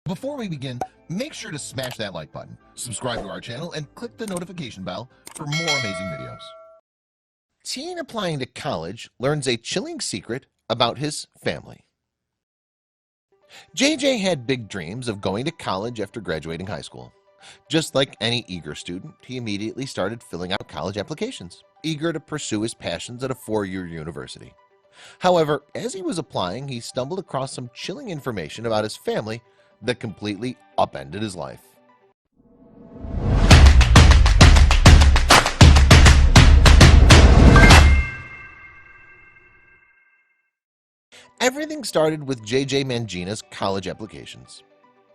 Before we begin, make sure to smash that like button, subscribe to our channel, and click the notification bell for more amazing videos. Teen applying to college learns a chilling secret about his family. JJ had big dreams of going to college after graduating high school. Just like any eager student, he immediately started filling out college applications, eager to pursue his passions at a four-year university. However, as he was applying, he stumbled across some chilling information about his family that completely upended his life. Everything started with JJ Mangina's college applications.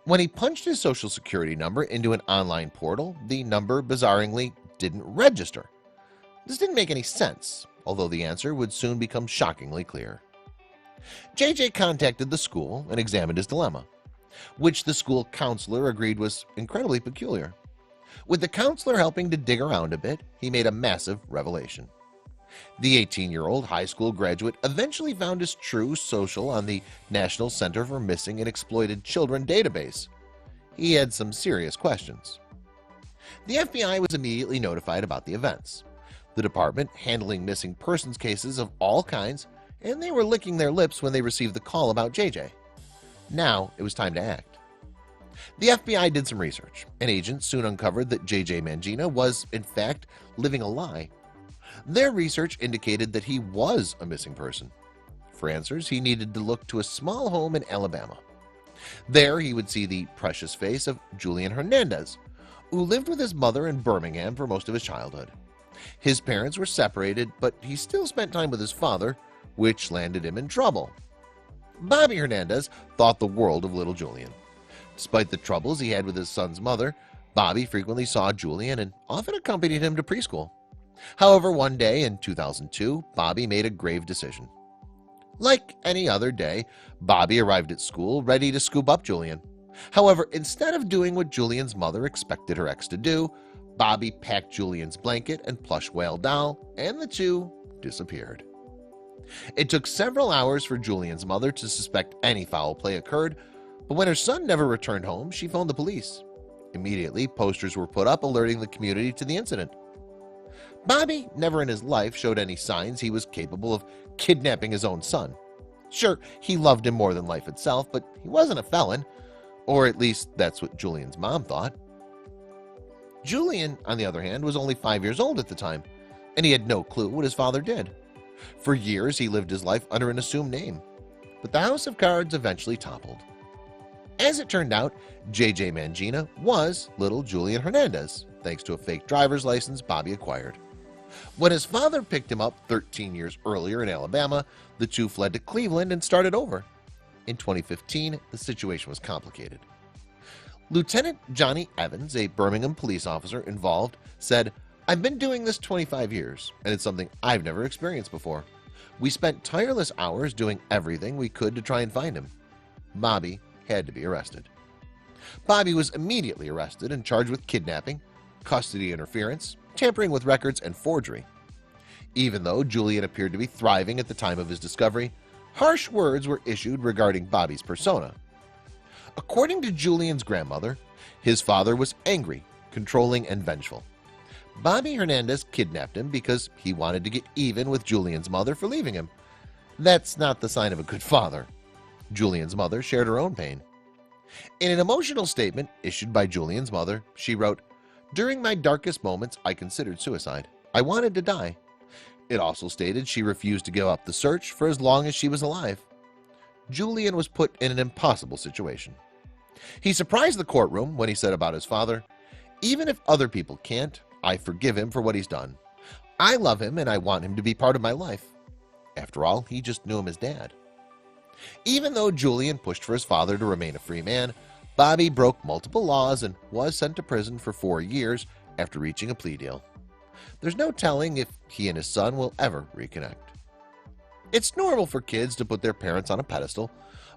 When he punched his social security number into an online portal, the number bizarrely didn't register. This didn't make any sense, although the answer would soon become shockingly clear. JJ contacted the school and examined his dilemma, which the school counselor agreed was incredibly peculiar. With the counselor helping to dig around a bit, he made a massive revelation. The 18-year-old high school graduate eventually found his true social on the National Center for Missing and Exploited Children database. He had some serious questions. The FBI was immediately notified about the events. The department handling missing persons cases of all kinds, and they were licking their lips when they received the call about JJ. Now it was time to act. The FBI did some research, and agents soon uncovered that JJ Mangina was, in fact, living a lie. Their research indicated that he was a missing person. For answers, he needed to look to a small home in Alabama. There he would see the precious face of Julian Hernandez, who lived with his mother in Birmingham for most of his childhood. His parents were separated, but he still spent time with his father, which landed him in trouble. Bobby Hernandez thought the world of little Julian. Despite the troubles he had with his son's mother, Bobby frequently saw Julian and often accompanied him to preschool. However, one day in 2002, Bobby made a grave decision. Like any other day, Bobby arrived at school ready to scoop up Julian. However, instead of doing what Julian's mother expected her ex to do, Bobby packed Julian's blanket and plush whale doll, and the two disappeared. It took several hours for Julian's mother to suspect any foul play occurred, but when her son never returned home, she phoned the police. Immediately, posters were put up alerting the community to the incident. Bobby never in his life showed any signs he was capable of kidnapping his own son. Sure, he loved him more than life itself, but he wasn't a felon, or at least that's what Julian's mom thought. Julian, on the other hand, was only 5 years old at the time, and he had no clue what his father did. For years, he lived his life under an assumed name, but the house of cards eventually toppled. As it turned out, JJ Mangina was little Julian Hernandez, thanks to a fake driver's license Bobby acquired. When his father picked him up 13 years earlier in Alabama, the two fled to Cleveland and started over. In 2015, the situation was complicated. Lieutenant Johnny Evans, a Birmingham police officer involved, said, "I've been doing this 25 years, and it's something I've never experienced before. We spent tireless hours doing everything we could to try and find him." Bobby had to be arrested. Bobby was immediately arrested and charged with kidnapping, custody interference, tampering with records, and forgery. Even though Julian appeared to be thriving at the time of his discovery, harsh words were issued regarding Bobby's persona. According to Julian's grandmother, his father was angry, controlling, and vengeful. Bobby Hernandez kidnapped him because he wanted to get even with Julian's mother for leaving him. That's not the sign of a good father. Julian's mother shared her own pain. In an emotional statement issued by Julian's mother, she wrote, "During my darkest moments, I considered suicide. I wanted to die." It also stated she refused to give up the search for as long as she was alive. Julian was put in an impossible situation. He surprised the courtroom when he said about his father, "Even if other people can't, I forgive him for what he's done. I love him and I want him to be part of my life. After all, he just knew him as dad." Even though Julian pushed for his father to remain a free man, Bobby broke multiple laws and was sent to prison for 4 years after reaching a plea deal. There's no telling if he and his son will ever reconnect. It's normal for kids to put their parents on a pedestal,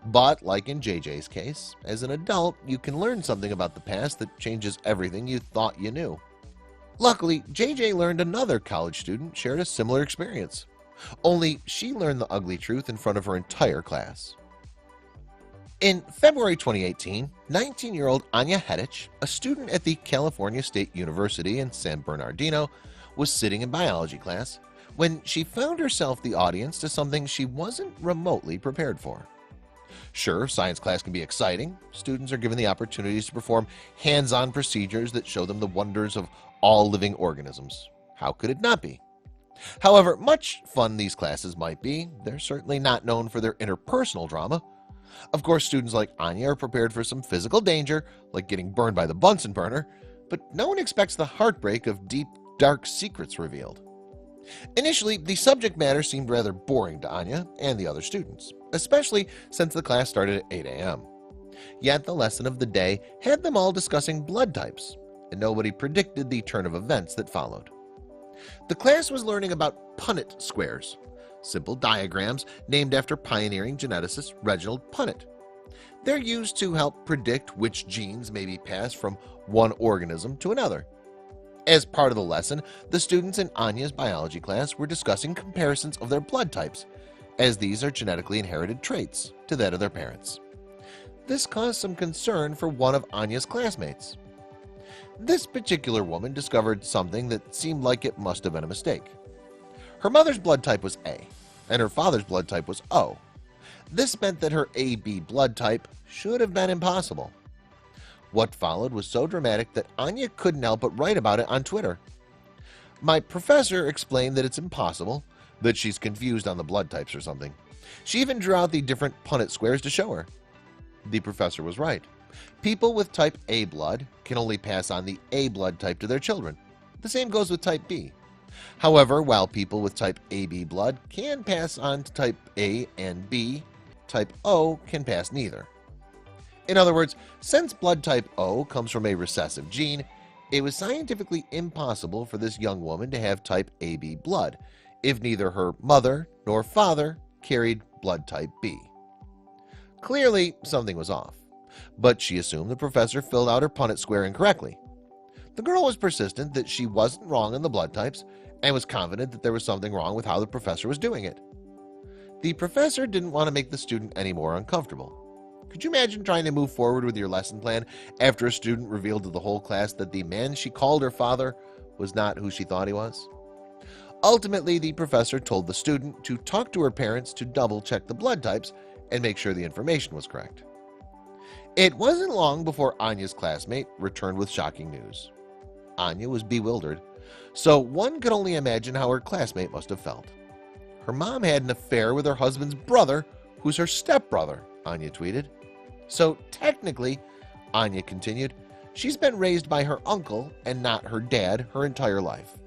but like in JJ's case, as an adult, you can learn something about the past that changes everything you thought you knew. Luckily, JJ learned another college student shared a similar experience. Only she learned the ugly truth in front of her entire class. In February 2018, 19-year-old Anya Hedich, a student at the California State University in San Bernardino, was sitting in biology class when she found herself the audience to something she wasn't remotely prepared for. Sure, science class can be exciting. Students are given the opportunities to perform hands-on procedures that show them the wonders of all living organisms. How could it not be? However much fun these classes might be, they're certainly not known for their interpersonal drama. Of course, students like Anya are prepared for some physical danger, like getting burned by the Bunsen burner, but no one expects the heartbreak of deep, dark secrets revealed. Initially, the subject matter seemed rather boring to Anya and the other students, especially since the class started at 8 a.m. Yet the lesson of the day had them all discussing blood types, and nobody predicted the turn of events that followed. The class was learning about Punnett squares, simple diagrams named after pioneering geneticist Reginald Punnett. They're used to help predict which genes may be passed from one organism to another. As part of the lesson, the students in Anya's biology class were discussing comparisons of their blood types, as these are genetically inherited traits to that of their parents. This caused some concern for one of Anya's classmates. This particular woman discovered something that seemed like it must have been a mistake. Her mother's blood type was A, and her father's blood type was O. This meant that her AB blood type should have been impossible. What followed was so dramatic that Anya couldn't help but write about it on Twitter. My professor explained that it's impossible, that she's confused on the blood types or something. She even drew out the different Punnett squares to show her. The professor was right. People with type A blood can only pass on the A blood type to their children. The same goes with type B. However, while people with type AB blood can pass on to type A and B, type O can pass neither. In other words, since blood type O comes from a recessive gene, it was scientifically impossible for this young woman to have type AB blood if neither her mother nor father carried blood type B. Clearly, something was off, but she assumed the professor filled out her Punnett square incorrectly. The girl was persistent that she wasn't wrong in the blood types and was confident that there was something wrong with how the professor was doing it. The professor didn't want to make the student any more uncomfortable. Could you imagine trying to move forward with your lesson plan after a student revealed to the whole class that the man she called her father was not who she thought he was? Ultimately, the professor told the student to talk to her parents to double-check the blood types and make sure the information was correct. It wasn't long before Anya's classmate returned with shocking news. Anya was bewildered, so one could only imagine how her classmate must have felt. Her mom had an affair with her husband's brother, who's her stepbrother, Anya tweeted. So technically, Anya continued, she's been raised by her uncle and not her dad her entire life.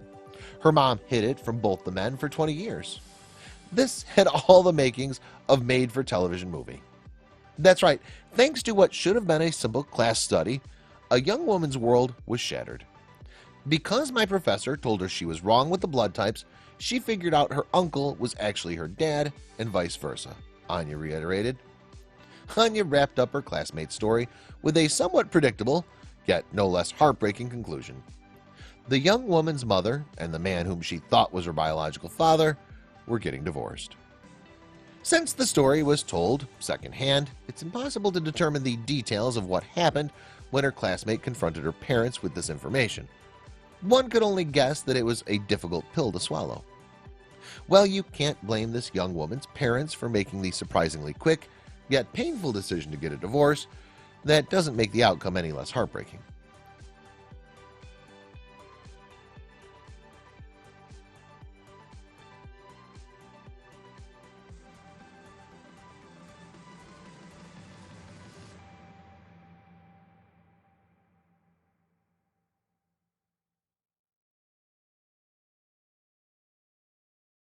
Her mom hid it from both the men for 20 years. This had all the makings of made-for-television movie. That's right, thanks to what should have been a simple class study, a young woman's world was shattered. Because my professor told her she was wrong with the blood types, she figured out her uncle was actually her dad and vice versa, Anya reiterated. Anya wrapped up her classmate's story with a somewhat predictable, yet no less heartbreaking conclusion. The young woman's mother and the man whom she thought was her biological father were getting divorced. Since the story was told secondhand, it's impossible to determine the details of what happened when her classmate confronted her parents with this information. One could only guess that it was a difficult pill to swallow. Well, you can't blame this young woman's parents for making the surprisingly quick, yet painful decision to get a divorce. That doesn't make the outcome any less heartbreaking.